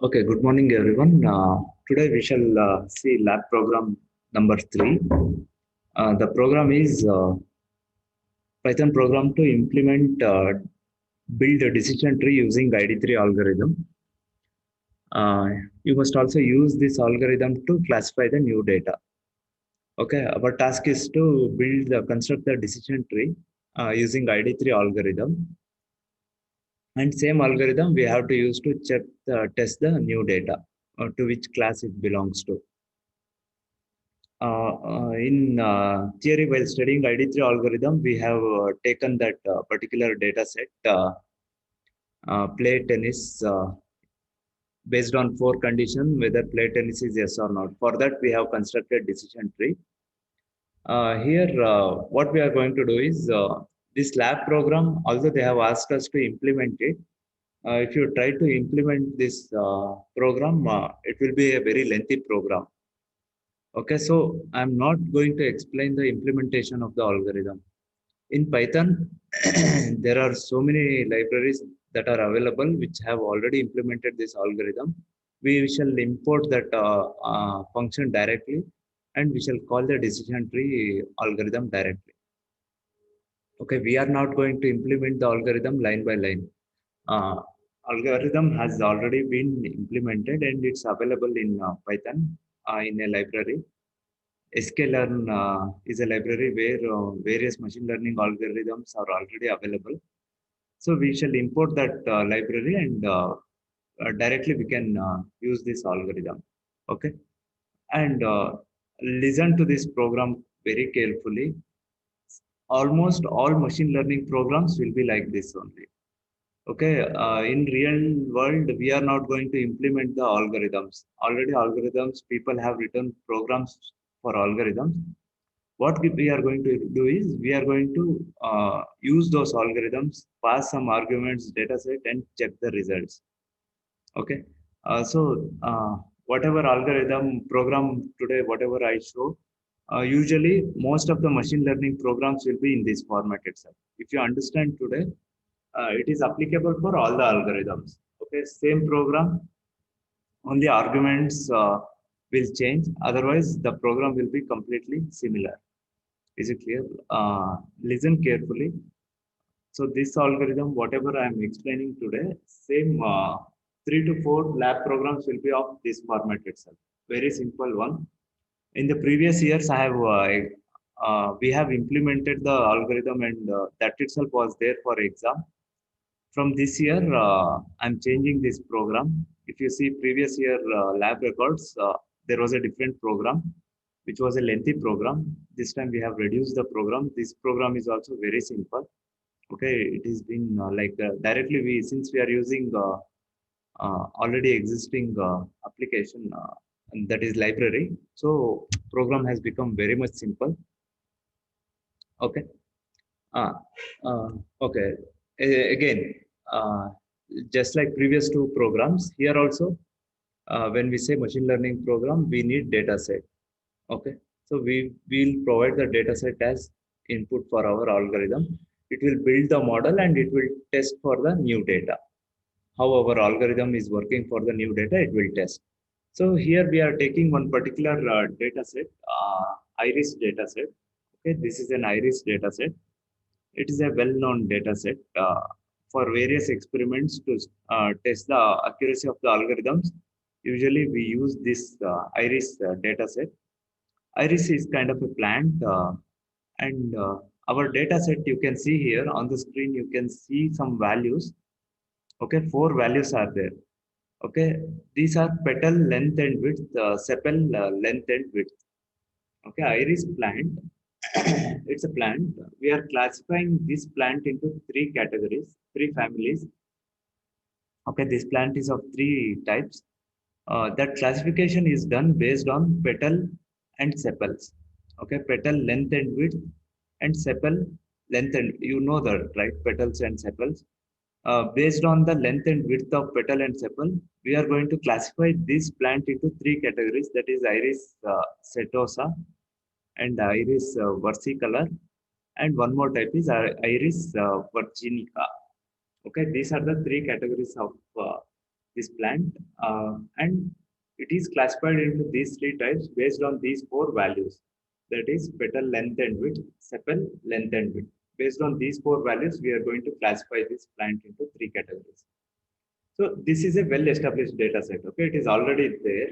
Okay, good morning everyone. Today we shall see lab program number 3. The program is Python program to implement build a decision tree using ID3 algorithm. Uh, you must also use this algorithm to classify the new data. Okay, our task is to construct the decision tree using ID3 algorithm, and same algorithm we have to use to test the new data to which class it belongs to. In theory, while studying ID3 algorithm, we have taken that particular data set, play tennis, based on 4 conditions, whether play tennis is yes or not. For that, we have constructed decision tree. Here, what we are going to do is this lab program, although they have asked us to implement it, if you try to implement this program, it will be a very lengthy program. Okay, so I'm not going to explain the implementation of the algorithm. In Python, there are so many libraries that are available which have already implemented this algorithm. We shall import that function directly, and we shall call the decision tree algorithm directly. Okay, we are not going to implement the algorithm line by line. Uh, Algorithm has already been implemented and it's available in Python in a library. sklearn is a library where various machine learning algorithms are already available. So we shall import that library and directly we can use this algorithm. Okay. And listen to this program very carefully. Almost all machine learning programs will be like this only. Okay. In real world, we are not going to implement the algorithms. Already algorithms, people have written programs for algorithms. we are going to do is we are going to use those algorithms, pass some arguments, data set, and check the results. Okay. Whatever algorithm program today, whatever I show, usually most of the machine learning programs will be in this format itself. If you understand today, it is applicable for all the algorithms. Okay, same program, only arguments will change. Otherwise, the program will be completely similar. Is it clear? Listen carefully. So this algorithm, whatever I am explaining today, same 3 to 4 lab programs will be of this format itself. Very simple one. In the previous years, we have implemented the algorithm, and that itself was there for exam. From this year, I'm changing this program. If you see previous year lab records, there was a different program, which was a lengthy program. This time we have reduced the program. This program is also very simple. Okay, it has been directly since we are using already existing application, and that is library. So program has become very much simple. Okay. Uh, uh, okay. Again, uh, just like previous two programs, here also, when we say machine learning program, we need data set. Okay. So we will provide the data set as input for our algorithm. It will build the model and it will test for the new data. How our algorithm is working for the new data, it will test. So here we are taking one particular data set, iris data set. Okay, this is an iris data set. It is a well-known data set for various experiments to test the accuracy of the algorithms. Usually we use this iris data set. Iris is kind of a plant, and our data set, you can see here on the screen, you can see some values. Okay, 4 values are there. Okay, these are petal length and width, sepal length and width. Okay, iris plant, it's a plant. We are classifying this plant into 3 categories, 3 families. Okay, this plant is of 3 types. That classification is done based on petal and sepals. Okay, petal length and width, and sepal length and, you know that, right? Petals and sepals. Based on the length and width of petal and sepal, we are going to classify this plant into 3 categories. That is Iris setosa and Iris versicolor, and one more type is Iris virginica. Okay, these are the 3 categories of this plant, and it is classified into these 3 types based on these 4 values. That is petal length and width, sepal length and width. Based on these 4 values, we are going to classify this plant into 3 categories. So this is a well-established data set. Okay, it is already there.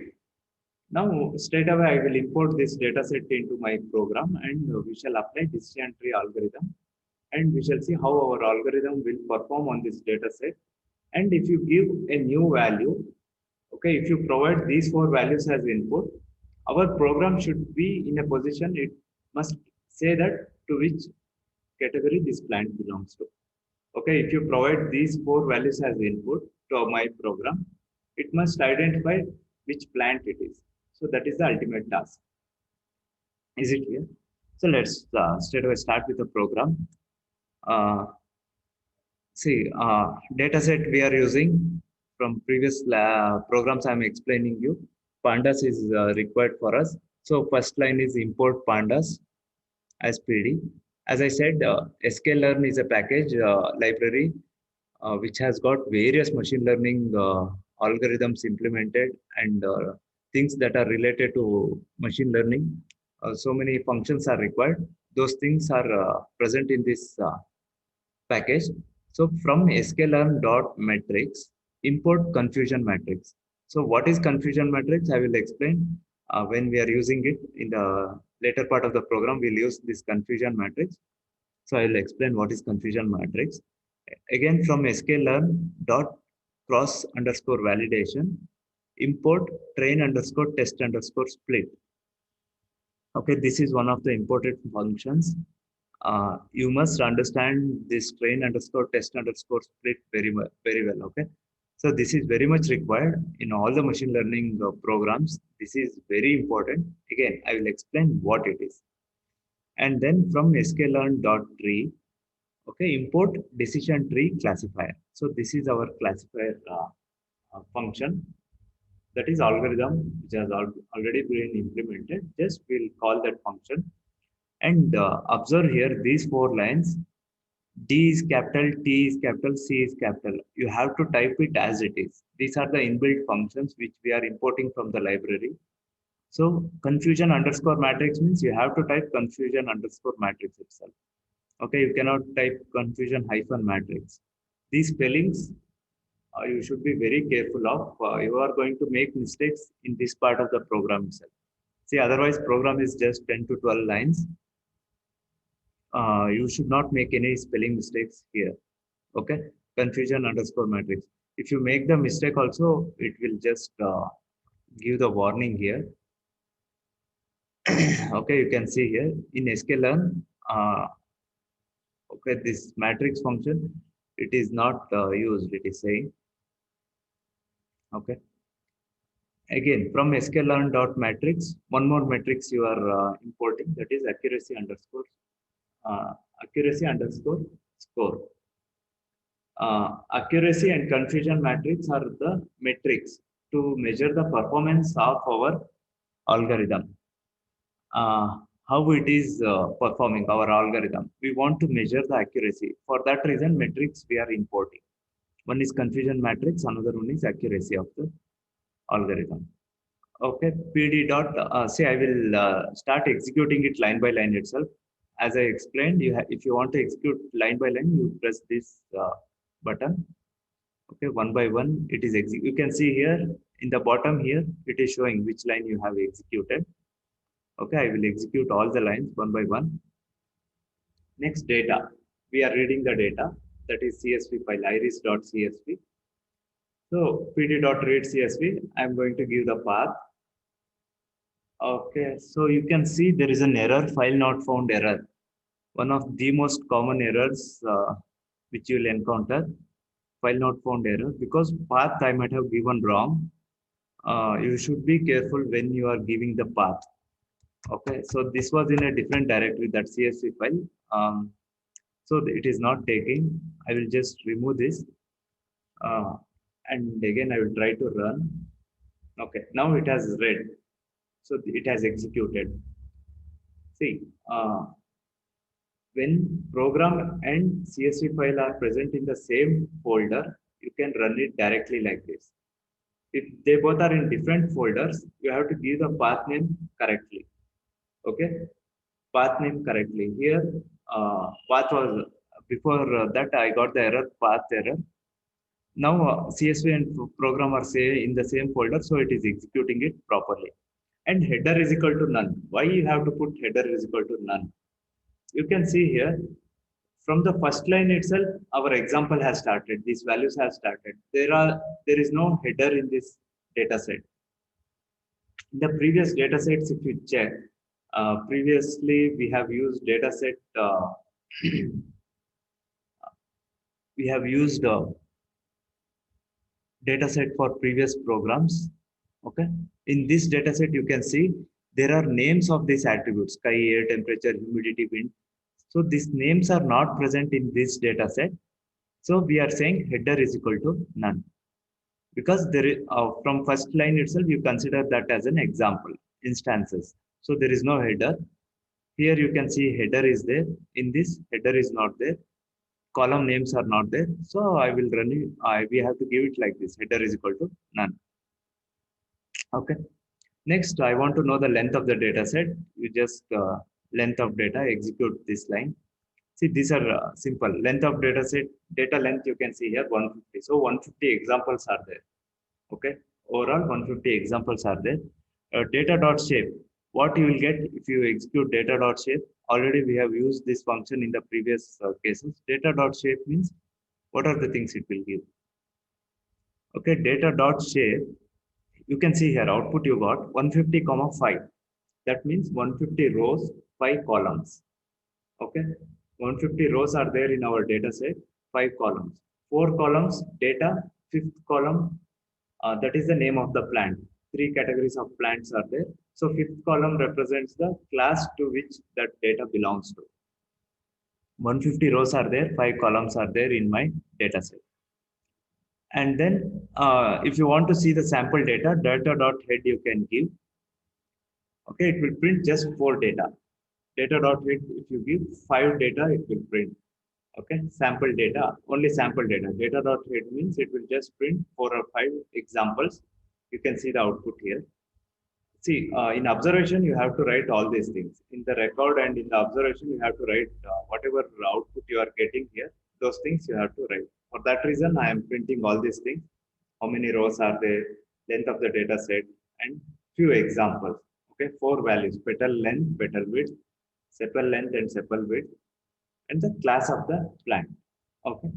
Now, straight away, I will import this data set into my program, and we shall apply decision tree algorithm, and we shall see how our algorithm will perform on this data set. And if you give a new value, okay, if you provide these 4 values as input, our program should be in a position, it must say that to which category this plant belongs to. Okay, if you provide these 4 values as input to my program, it must identify which plant it is. So that is the ultimate task. Is it clear? So let's straight away start with the program. Uh, See, data set we are using from previous programs I'm explaining you. Pandas is required for us. So first line is import pandas as PD. As I said, sklearn is a package library which has got various machine learning algorithms implemented, and things that are related to machine learning. So many functions are required. Those things are present in this package. So from sklearn.matrix, import confusion matrix. So what is confusion matrix? I will explain when we are using it in the later part of the program. We'll use this confusion matrix. So I will explain what is confusion matrix. Again, from sklearn.cross underscore validation, import train underscore test underscore split. Okay, this is one of the imported functions. You must understand this train underscore test underscore split very well. Okay, so this is very much required in all the machine learning programs. This is very important. Again, I will explain what it is. And then from sklearn.tree, okay, import decision tree classifier. So this is our classifier function, that is algorithm which has already been implemented. Just we'll call that function and observe here these four lines. D is capital, T is capital, C is capital. You have to type it as it is. These are the inbuilt functions which we are importing from the library. So confusion underscore matrix means you have to type confusion underscore matrix itself. Okay, you cannot type confusion hyphen matrix. These spellings you should be very careful of. You are going to make mistakes in this part of the program itself. See, otherwise program is just 10 to 12 lines. You should not make any spelling mistakes here. Okay, confusion underscore matrix. If you make the mistake also, it will just give the warning here. Okay, you can see here in sklearn, okay, this matrix function, it is not used, it is saying. Okay, again from sklearn.matrix, one more matrix you are importing, that is accuracy underscore score. Accuracy and confusion matrix are the metrics to measure the performance of our algorithm. How it is performing our algorithm. We want to measure the accuracy. For that reason, metrics we are importing. One is confusion matrix, another one is accuracy of the algorithm. Okay, PD dot, say I will start executing it line by line itself. As I explained, if you want to execute line by line, you press this button. Okay, one by one, it is you can see here in the bottom here, it is showing which line you have executed. Okay, I will execute all the lines one by one. Next, data. We are reading the data, that is CSV file, iris.csv. So pd.read CSV, I'm going to give the path. Okay, so you can see there is an error, file not found error. One of the most common errors which you will encounter, file not found error, because path I might have given wrong. You should be careful when you are giving the path. Okay, so this was in a different directory, that CSV file. So it is not taking. I will just remove this. And again, I will try to run. Okay, now it has read. So it has executed. See, when program and CSV file are present in the same folder, you can run it directly like this. If they both are in different folders, you have to give the path name correctly. Okay, path name correctly. Here, path was before that I got the error, path error. Now CSV and program are say in the same folder, so it is executing it properly. And header is equal to none. Why you have to put header is equal to none? You can see here from the first line itself, our example has started. These values have started. There is no header in this data set. In the previous data sets, if you check, previously we have used data set. We have used data set for previous programs. Okay, in this data set you can see there are names of these attributes: sky, air, temperature, humidity, wind. So these names are not present in this data set. So we are saying header is equal to none, because there is from first line itself you consider that as an example instances. So there is no header. Here you can see header is there. In this, header is not there. Column names are not there. So I will run it. We have to give it like this: header is equal to none. Okay. Next, I want to know the length of the data set. You just length of data, execute this line. See, these are simple. Length of data set, data length you can see here 150. So 150 examples are there. Okay. Overall 150 examples are there. Data.shape. What you will get if you execute data.shape. Already we have used this function in the previous cases. Data.shape means what are the things it will give. Okay. Data.shape. You can see here output you got 150, 5. That means 150 rows, 5 columns. Okay, 150 rows are there in our data set, 5 columns. 4 columns data, 5th column, that is the name of the plant. 3 categories of plants are there. So fifth column represents the class to which that data belongs to. 150 rows are there, 5 columns are there in my data set. And then if you want to see the sample data, data.head you can give. Okay, it will print just 4 data. Data.head, if you give 5 data, it will print. Okay, sample data, only sample data. Data.head means it will just print 4 or 5 examples. You can see the output here. See, in observation, you have to write all these things. In the record and in the observation, you have to write whatever output you are getting here. Those things you have to write. For that reason, I am printing all these things. How many rows are there, length of the data set, and few examples. Okay, 4 values: petal length, petal width, sepal length, and sepal width, and the class of the plant. Okay.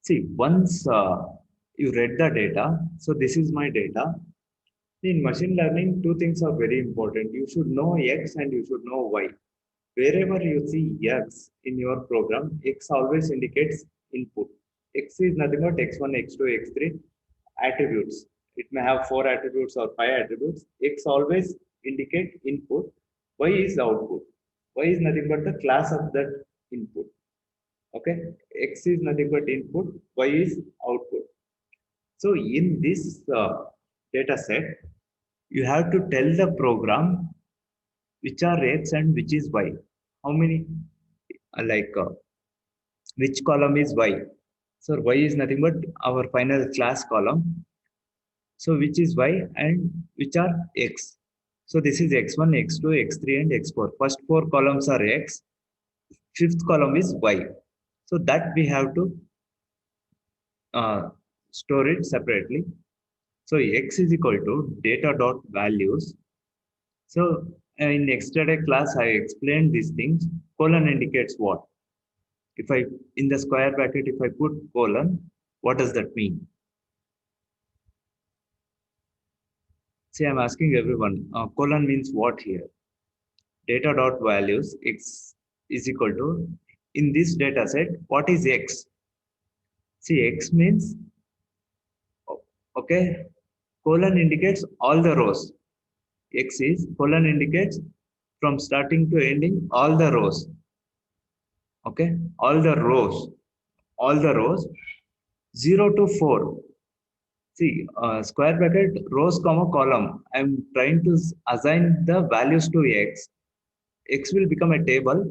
See, once you read the data, so this is my data. In machine learning, two things are very important. You should know X and you should know Y. Wherever you see X in your program, X always indicates input. X is nothing but X1, X2, X3 attributes. It may have 4 attributes or 5 attributes. X always indicate input. Y is output. Y is nothing but the class of that input. Okay. X is nothing but input. Y is output. So in this data set, you have to tell the program which are X and which is Y. How many, which column is Y? So Y is nothing but our final class column. So which is Y and which are X? So this is X1, X2, X3 and X4. First 4 columns are X. Fifth column is Y. So that we have to store it separately. So X is equal to data.values. So in yesterday class, I explained these things. Colon indicates what? If I, in the square bracket, if I put colon, what does that mean? See, I'm asking everyone, colon means what here? Data.values, X is equal to, in this data set, what is X? See, X means, okay, colon indicates all the rows. X is, colon indicates from starting to ending, all the rows. Okay, all the rows, 0 to 4. See, square bracket, rows, comma, column. I'm trying to assign the values to X. X will become a table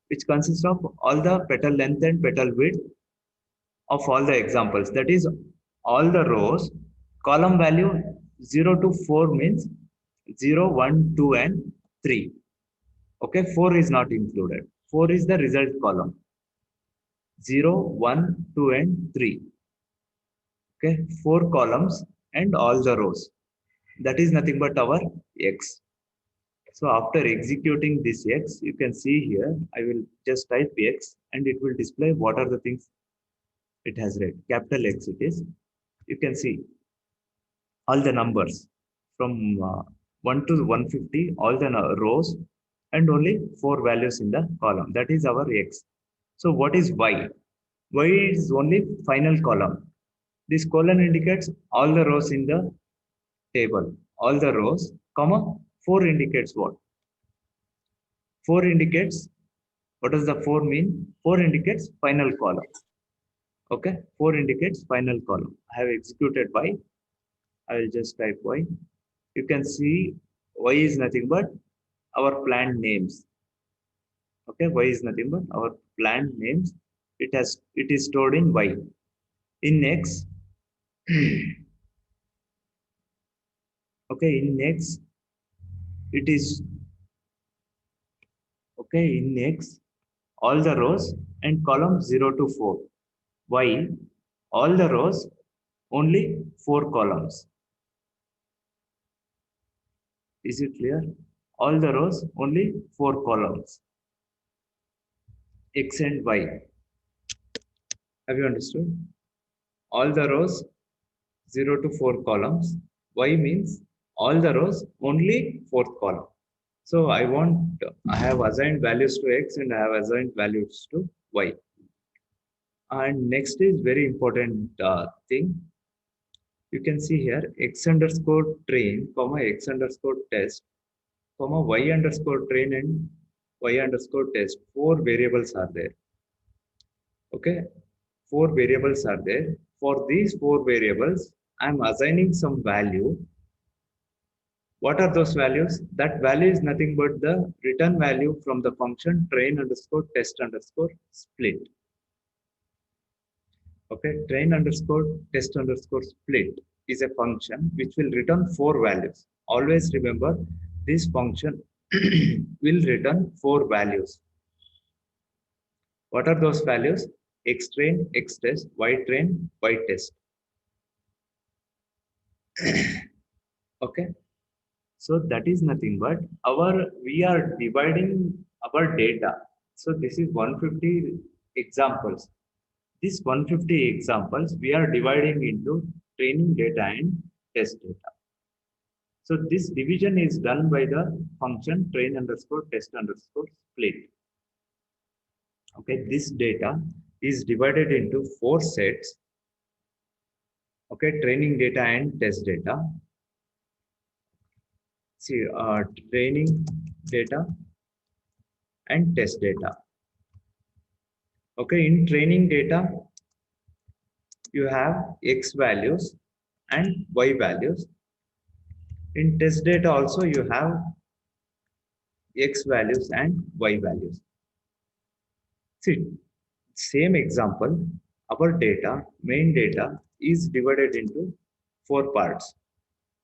which consists of all the petal length and petal width of all the examples. That is, all the rows, column value 0 to 4 means 0, 1, 2, and 3. Okay, 4 is not included. 4 is the result column. 0, 1, 2, and 3. Okay, 4 columns and all the rows. That is nothing but our X. So after executing this X, you can see here, I will just type X and it will display what are the things it has read. Capital X it is. You can see all the numbers from 1 to 150, all the rows and only 4 values in the column. That is our X. So what is Y? Y is only final column. This colon indicates all the rows in the table, all the rows, comma, 4 indicates what? 4 indicates, what does the 4 mean? 4 indicates final column. Okay, 4 indicates final column. I have executed Y. I will just type Y. You can see Y is nothing but our plant names. Okay, Y is nothing but our plant names. It is stored in Y. In X, okay, in X, it is, okay, in X, all the rows and columns 0 to 4. Y, all the rows, only 4 columns. Is it clear? All the rows, only 4 columns. X and Y. Have you understood? All the rows, 0 to 4 columns. Y means all the rows, only 4th column. So I have assigned values to X and I have assigned values to Y. And next is very important thing. You can see here x underscore train, comma x underscore test, comma y underscore train and y underscore test. Four variables are there. Okay, four variables are there. For these four variables, I am assigning some value. What are those values? That value is nothing but the return value from the function train underscore test underscore split. Okay, train underscore test underscore split is a function which will return four values. Always remember, this function will return four values. What are those values? X train, X test, Y train, Y test. Okay, so that is nothing but we are dividing our data. So this is 150 examples. These 150 examples we are dividing into training data and test data. So this division is done by the function train underscore test underscore split. Okay, this data is divided into four sets. Okay, training data and test data. See, training data and test data. Okay, in training data, you have X values and Y values. In test data also you have X values and Y values. See, same example, our data, main data is divided into four parts.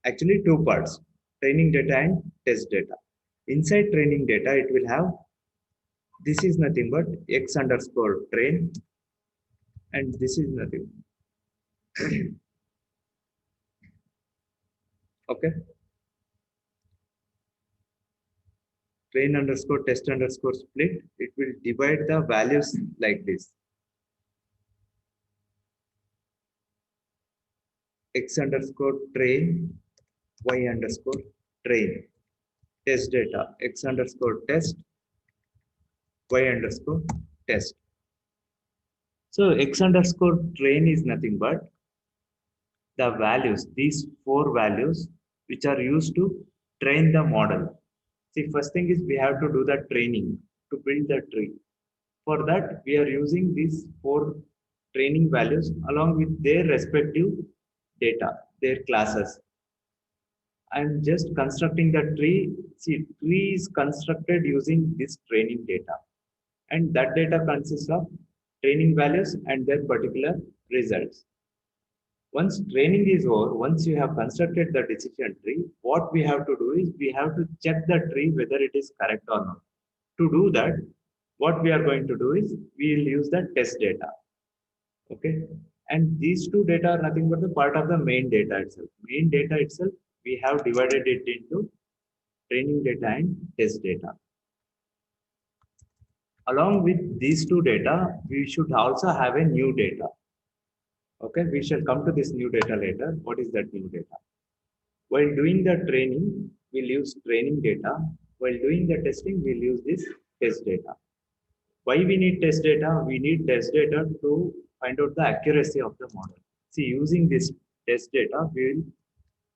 Actually two parts, training data and test data. Inside training data, it will have, this is nothing but X underscore train, and this is nothing. Okay. Train underscore test underscore split, it will divide the values like this. X underscore train, Y underscore train. Test data, X underscore test, Y underscore test. So X underscore train is nothing but the values, these four values, which are used to train the model. See, first thing is we have to do the training to build the tree. For that, we are using these four training values along with their respective data, their classes. I'm just constructing the tree. See, tree is constructed using this training data. And that data consists of training values and their particular results. Once training is over, once you have constructed the decision tree, what we have to do is we have to check the tree whether it is correct or not. To do that, what we are going to do is we will use the test data. Okay. And these two data are nothing but the part of the main data itself. Main data itself, we have divided it into training data and test data. Along with these two data, we should also have a new data. Okay, we shall come to this new data later. What is that new data? While doing the training, we'll use training data. While doing the testing, we'll use this test data. Why we need test data? We need test data to find out the accuracy of the model. See, using this test data, we will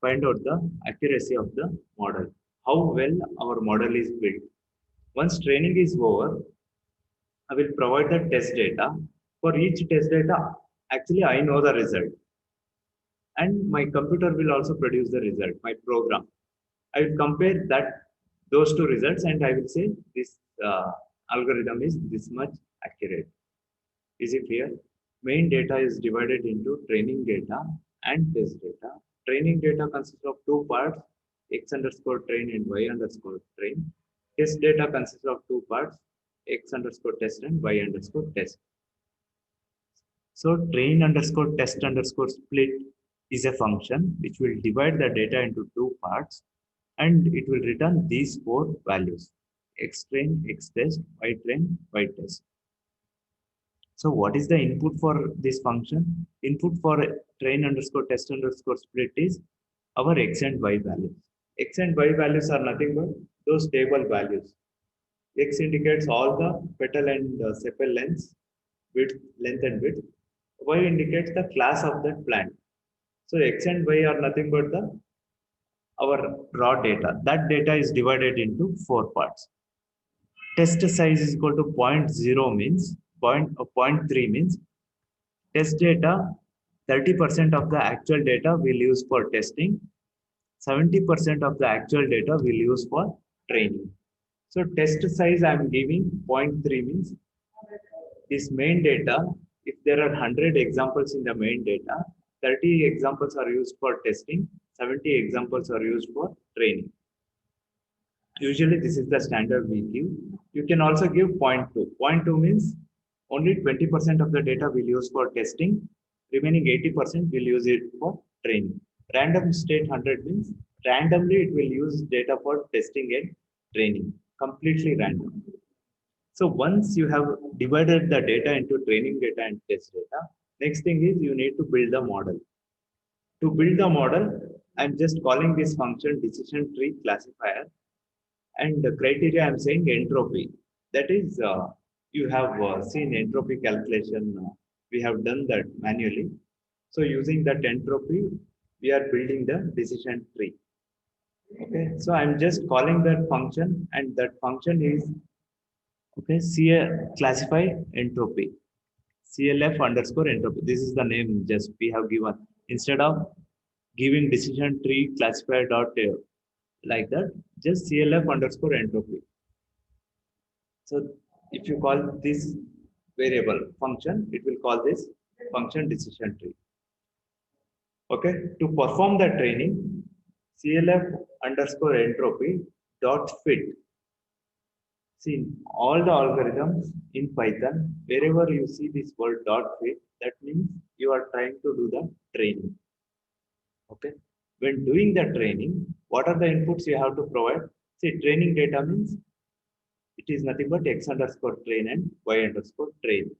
find out the accuracy of the model, how well our model is built. Once training is over, I will provide the test data. For each test data, actually I know the result. And my computer will also produce the result, my program. I will compare those two results and I will say this algorithm is this much accurate. Is it clear? Main data is divided into training data and test data. Training data consists of two parts, X underscore train and Y underscore train. Test data consists of two parts, X underscore test and Y underscore test. So train underscore test underscore split is a function which will divide the data into two parts and it will return these four values, X train, X test, Y train, Y test. So what is the input for this function? Input for train underscore test underscore split is our X and Y values. X and Y values are nothing but those table values. X indicates all the petal and sepal lengths, width, length and width. Y indicates the class of that plant. So X and Y are nothing but the our raw data. That data is divided into 4 parts. Test size is equal to zero point 0 means point, zero point 0.3 means test data, 30% of the actual data we'll use for testing, 70% of the actual data we'll use for training. So test size I'm giving zero point 0.3 means this main data, if there are 100 examples in the main data, 30 examples are used for testing, 70 examples are used for training. Usually this is the standard we give. You can also give 0.2. 0.2 means only 20% of the data we'll use for testing, remaining 80% we'll use it for training. Random state 100 means randomly it will use data for testing and training, completely random. So once you have divided the data into training data and test data, next thing is you need to build the model. To build the model, I'm just calling this function decision tree classifier, and the criteria I'm saying entropy. That is, you have seen entropy calculation. We have done that manually. So using that entropy, we are building the decision tree. Okay, so I'm just calling that function, and that function is okay. Classify entropy. CLF underscore entropy. This is the name just we have given. Instead of giving decision tree classifier dot like that, just CLF underscore entropy. So if you call this variable function, it will call this function decision tree. Okay, to perform the training, CLF underscore entropy dot fit. See, all the algorithms in Python, wherever you see this word dot fit, that means you are trying to do the training. Okay. When doing the training, what are the inputs you have to provide? See, training data means it is nothing but X underscore train and Y underscore train.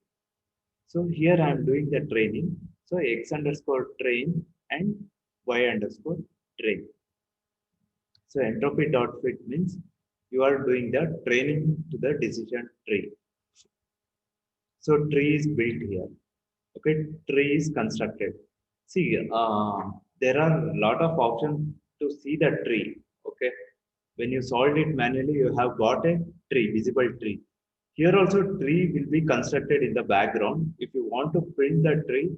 So here I am doing the training. So X underscore train and Y underscore train. So entropy dot fit means you are doing the training to the decision tree. So tree is built here. Okay, tree is constructed. See, there are a lot of options to see the tree. Okay, when you solved it manually, you have got a tree, visible tree. Here also tree will be constructed in the background. If you want to print the tree,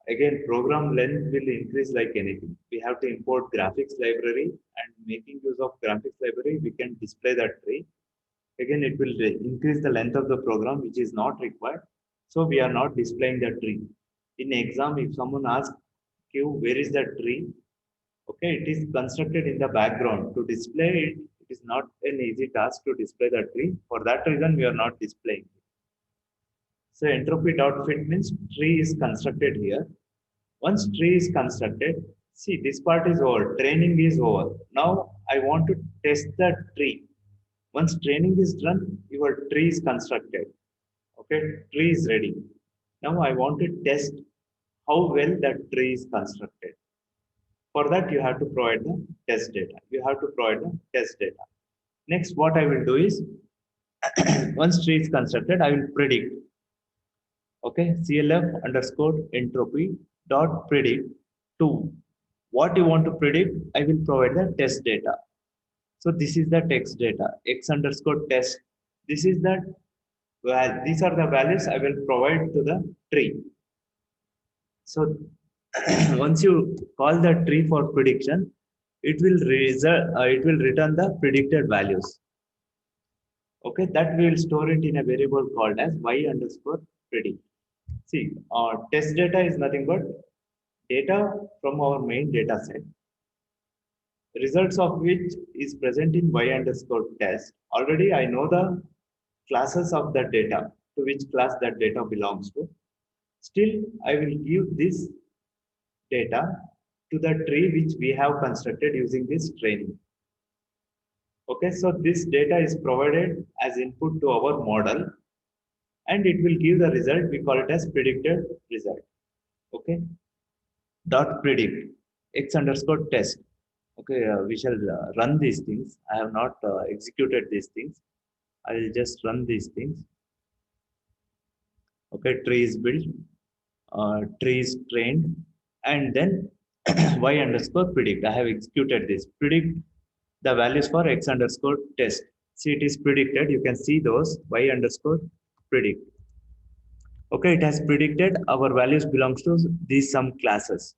again program length will increase like anything. We have to import graphics library, and making use of graphics library, we can display that tree. Again, it will increase the length of the program, which is not required. So we are not displaying the tree. In exam, if someone asks you where is the tree, okay, it is constructed in the background. To display it, it is not an easy task to display the tree. For that reason, we are not displaying it. So entropy dot fit means tree is constructed here. Once tree is constructed, see this part is over, training is over. Now I want to test the tree. Once training is done, your tree is constructed. Okay, tree is ready. Now I want to test how well that tree is constructed. For that, you have to provide the test data. You have to provide the test data. Next, what I will do is, once tree is constructed, I will predict. Okay, CLF underscore entropy dot predict to what you want to predict. I will provide the test data. So this is the text data, X underscore test. This is that, well, these are the values I will provide to the tree. So once you call the tree for prediction, it will return the predicted values. Okay, that we will store it in a variable called as y underscore predict. See, our test data is nothing but data from our main data set, results of which is present in y underscore test. Already I know the classes of that data, to which class that data belongs to. Still, I will give this data to the tree which we have constructed using this training. Okay, so this data is provided as input to our model, and it will give the result. We call it as predicted result. Okay, dot predict X underscore test. Okay, we shall run these things. I have not executed these things. I will just run these things. Okay, tree is built, tree is trained, and then y underscore predict. I have executed this. Predict the values for x underscore test. See, it is predicted. You can see those y underscore predict. Okay, it has predicted our values belongs to these some classes.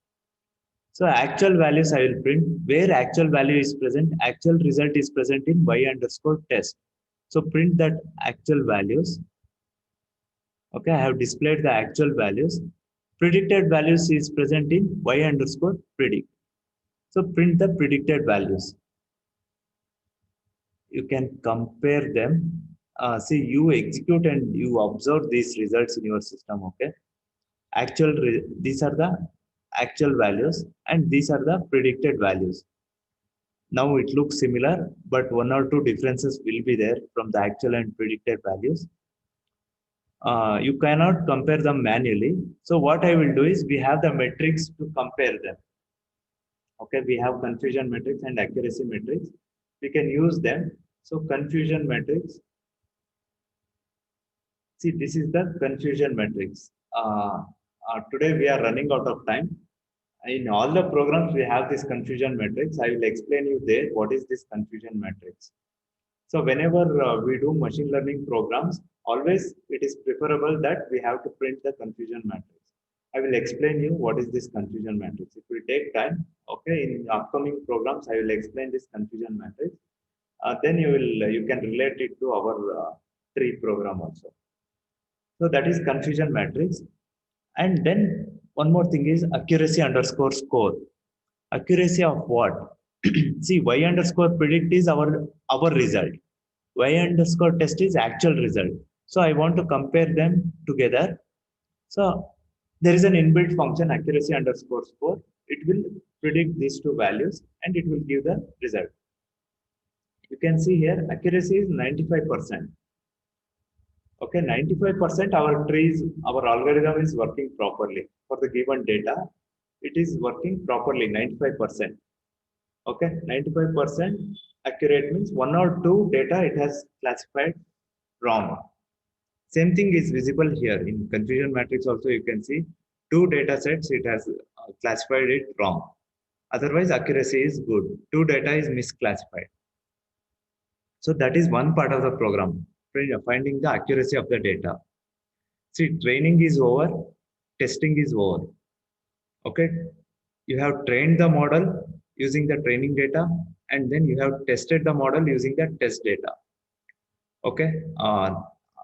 So actual values I will print where actual value is present, actual result is present in y underscore test. So print that actual values. Okay, I have displayed the actual values. Predicted values is present in y underscore predict. So print the predicted values. You can compare them. See, you execute and you observe these results in your system. Okay, these are the actual values and these are the predicted values. Now it looks similar, but one or two differences will be there from the actual and predicted values. You cannot compare them manually. So what I will do is we have the metrics to compare them. Okay, we have confusion matrix and accuracy matrix. We can use them. So confusion matrix. See, this is the confusion matrix. Today we are running out of time. In all the programs, we have this confusion matrix. I will explain you there what is this confusion matrix. So whenever we do machine learning programs, always it is preferable that we have to print the confusion matrix. I will explain you what is this confusion matrix. It will take time. Okay, in upcoming programs, I will explain this confusion matrix. Then you can relate it to our tree program also. So that is confusion matrix. And then one more thing is accuracy underscore score. Accuracy of what? See, y underscore predict is our result. Y underscore test is actual result. So I want to compare them together. So there is an inbuilt function accuracy underscore score. It will predict these two values and it will give the result. You can see here accuracy is 95%. Okay, 95% our algorithm is working properly. For the given data, it is working properly, 95%. Okay, 95% accurate means one or two data it has classified wrong. Same thing is visible here in confusion matrix also you can see two data sets it has classified it wrong. Otherwise accuracy is good. Two data is misclassified. So that is one part of the program, finding the accuracy of the data. See, training is over, testing is over. Okay, you have trained the model using the training data and then you have tested the model using the test data. Okay,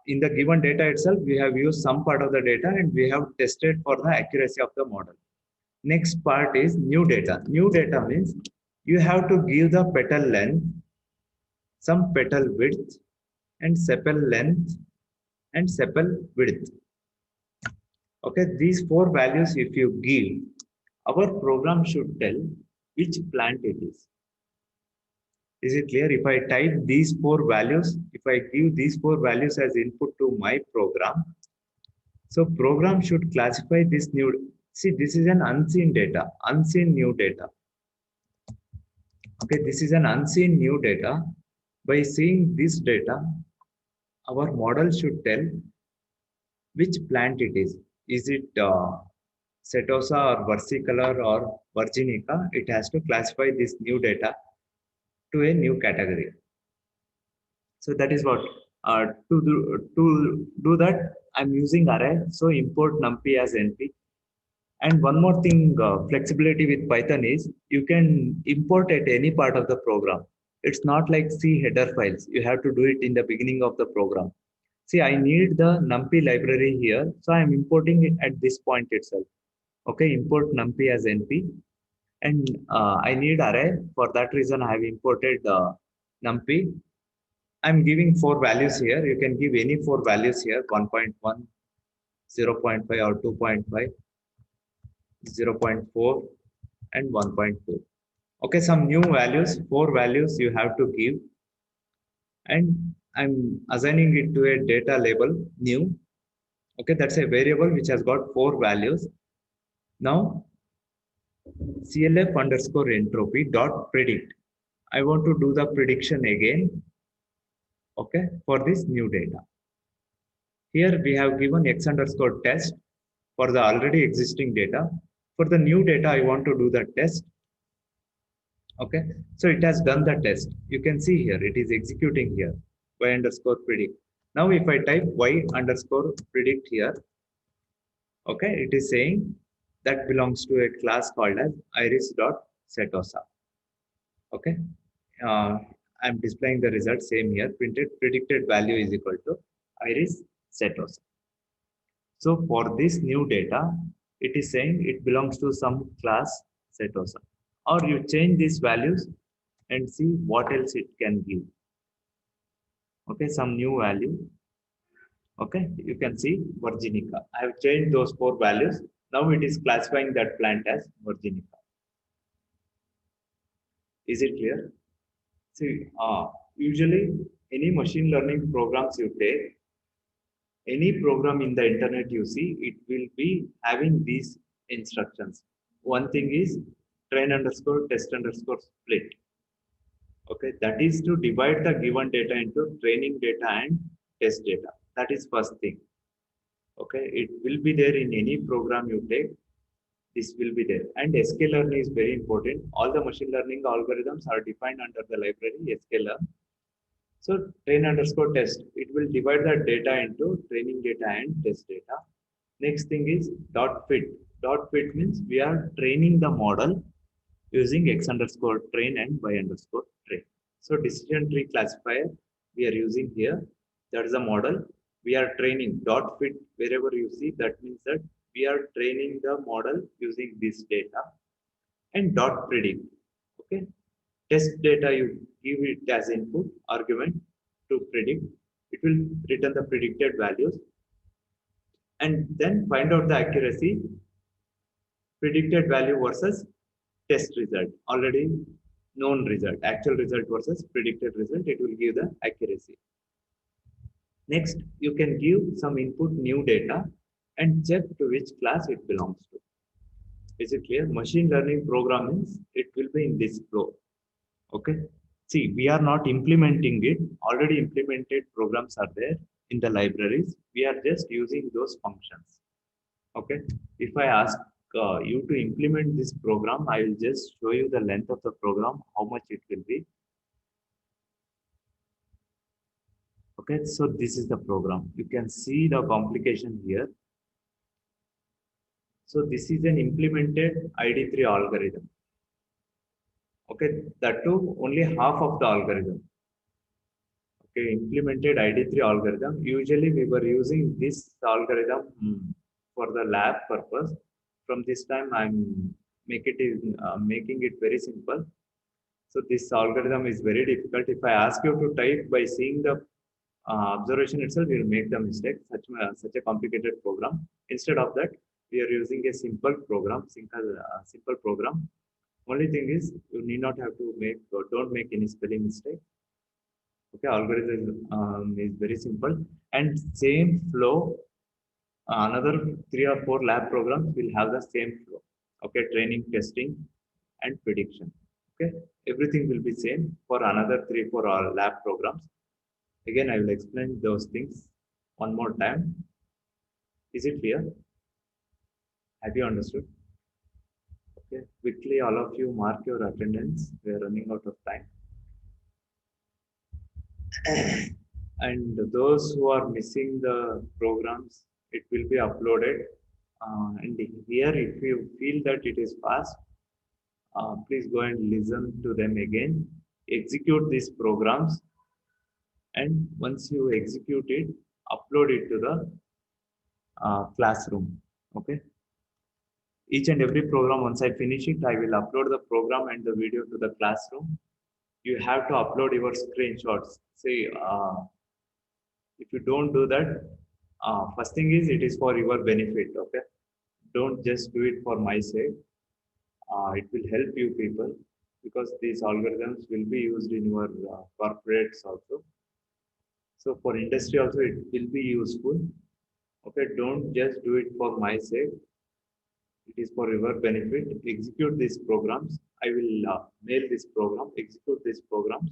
in the given data itself, we have used some part of the data and we have tested for the accuracy of the model. Next part is new data. New data means you have to give the petal length, some petal width, and sepal length and sepal width. Okay, these four values if you give, our program should tell which plant it is. Is it clear? If I type these four values, if I give these four values as input to my program, so program should classify this new, see this is an unseen data, unseen new data. Okay, this is an unseen new data. By seeing this data, our model should tell which plant it is. Is it Setosa or versicolor or virginica? It has to classify this new data to a new category. So that is what to do that I'm using array. So import numpy as np. And one more thing, flexibility with Python is you can import at any part of the program. It's not like C header files. You have to do it in the beginning of the program. See, I need the numpy library here, so I'm importing it at this point itself. Okay, import numpy as np. And I need array. For that reason, I have imported numpy. I'm giving four values here. You can give any four values here, 1.1, 0.5 or 2.5, 0.4 and 1.2. Okay, some new values, four values you have to give. And I'm assigning it to a data label new. Okay, that's a variable which has got four values. Now, clf underscore entropy dot predict. I want to do the prediction again. Okay, for this new data. Here we have given x underscore test for the already existing data. For the new data, I want to do the test. Okay, so it has done the test. You can see here, it is executing here, y underscore predict. Now, if I type y underscore predict here, okay, it is saying that belongs to a class called as iris.setosa. Okay, I'm displaying the result same here. Printed predicted value is equal to iris setosa. So for this new data, it is saying it belongs to some class setosa. Or you change these values and see what else it can give. Okay, some new value. Okay, you can see Virginica. I have changed those 4 values. Now it is classifying that plant as Virginica. Is it clear? See, usually any machine learning programs you take, any program in the internet you see, it will be having these instructions. One thing is train underscore test underscore split. Okay, that is to divide the given data into training data and test data. That is first thing. Okay, it will be there in any program you take. This will be there. And sklearn is very important. All the machine learning algorithms are defined under the library sklearn. So train underscore test, it will divide the data into training data and test data. Next thing is dot fit. Dot fit means we are training the model using x underscore train and y underscore train. So decision tree classifier we are using here. That is a model. We are training dot fit wherever you see. That means that we are training the model using this data and dot predict. Okay. Test data you give it as input argument to predict. It will return the predicted values and then find out the accuracy predicted value versus test result, already known result, actual result versus predicted result, it will give the accuracy. Next, you can give some input new data and check to which class it belongs to. Is it clear? Machine learning program means it will be in this flow. Okay. See, we are not implementing it. Already implemented programs are there in the libraries. We are just using those functions. Okay. If I ask you to implement this program, I will just show you the length of the program, how much it will be. Okay, so this is the program. You can see the complication here. So this is an implemented ID3 algorithm. Okay, that too only half of the algorithm. Okay, implemented ID3 algorithm. Usually we were using this algorithm for the lab purpose. From this time I'm making it very simple. So this algorithm is very difficult. If I ask you to type by seeing the observation itself, you will make the mistake. Such a complicated program. Instead of that, we are using a simple program. Simple program. Only thing is you need not have to make or don't make any spelling mistake. Okay, algorithm is very simple and same flow. Another 3 or 4 lab programs will have the same flow. Okay, training, testing, and prediction. Okay, everything will be same for another 3 or 4 lab programs. Again, I will explain those things one more time. Is it clear? Have you understood? Okay, quickly, all of you mark your attendance. We are running out of time. And those who are missing the programs, it will be uploaded. And here, if you feel that it is fast, please go and listen to them again. Execute these programs. And once you execute it, upload it to the classroom. Okay. Each and every program, once I finish it, I will upload the program and the video to the classroom. You have to upload your screenshots. See, if you don't do that, first thing is it is for your benefit. Okay. Don't just do it for my sake. It will help you people because these algorithms will be used in your corporates also. So for industry also, it will be useful. Okay, don't just do it for my sake. It is for your benefit. Execute these programs. I will mail this program, execute these programs.